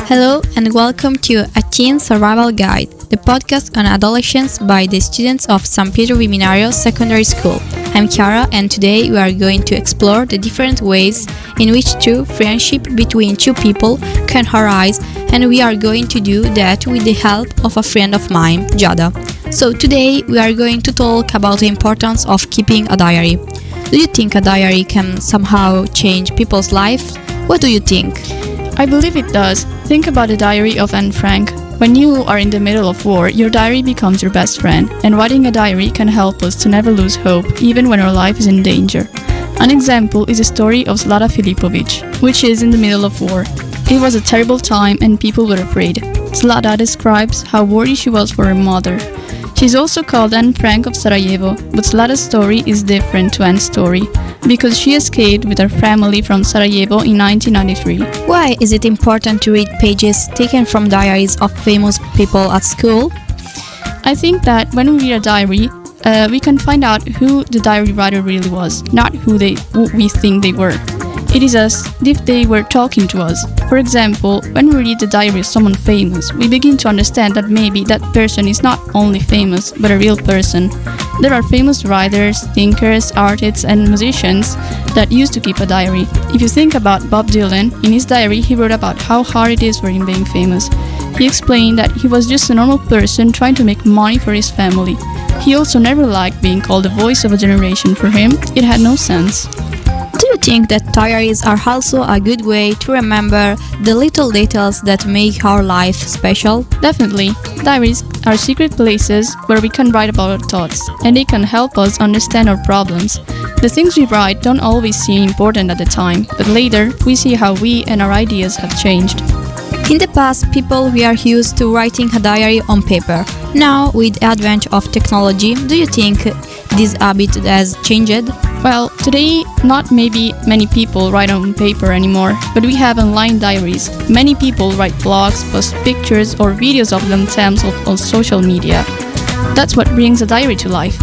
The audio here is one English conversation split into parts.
Hello and welcome to A Teen Survival Guide, the podcast on adolescence by the students of San Pietro Viminario Secondary School. I'm Chiara and today we are going to explore the different ways in which true friendship between two people can arise, and we are going to do that with the help of a friend of mine, Giada. So today we are going to talk about the importance of keeping a diary. Do you think a diary can somehow change people's lives? What do you think? I believe it does. Think about the diary of Anne Frank. When you are in the middle of war, your diary becomes your best friend, and writing a diary can help us to never lose hope, even when our life is in danger. An example is the story of Zlata Filipovic, which is in the middle of war. It was a terrible time and people were afraid. Zlata describes how worried she was for her mother. She's also called Anne Frank of Sarajevo, but Zlata's story is different to Anne's story, because she escaped with her family from Sarajevo in 1993. Why is it important to read pages taken from diaries of famous people at school? I think that when we read a diary, we can find out who the diary writer really was, not who we think they were. It is as if they were talking to us. For example, when we read the diary of someone famous, we begin to understand that maybe that person is not only famous, but a real person. There are famous writers, thinkers, artists, and musicians that used to keep a diary. If you think about Bob Dylan, in his diary he wrote about how hard it is for him being famous. He explained that he was just a normal person trying to make money for his family. He also never liked being called the voice of a generation. For him, it had no sense. Do you think that diaries are also a good way to remember the little details that make our life special? Definitely. Diaries are secret places where we can write about our thoughts, and they can help us understand our problems. The things we write don't always seem important at the time, but later we see how we and our ideas have changed. In the past, people were used to writing a diary on paper. Now, with the advent of technology, do you think this habit has changed? Well, today, not maybe many people write on paper anymore, but we have online diaries. Many people write blogs, post pictures or videos of themselves on social media. That's what brings a diary to life.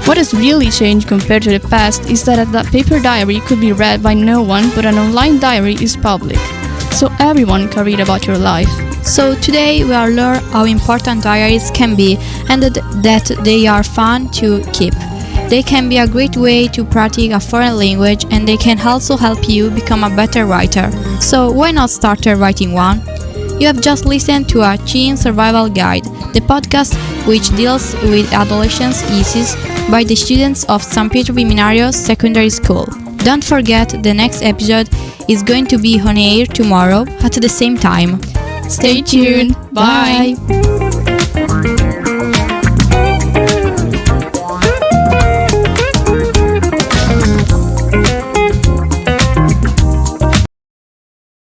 What has really changed compared to the past is that a paper diary could be read by no one, but an online diary is public. So everyone can read about your life. So today we will learn how important diaries can be and that they are fun to keep. They can be a great way to practice a foreign language, and they can also help you become a better writer. So why not start writing one? You have just listened to A Teen Survival Guide, the podcast which deals with adolescence issues by the students of San Pietro Viminario Secondary School. Don't forget, the next episode is going to be on air tomorrow at the same time. Stay tuned. Bye.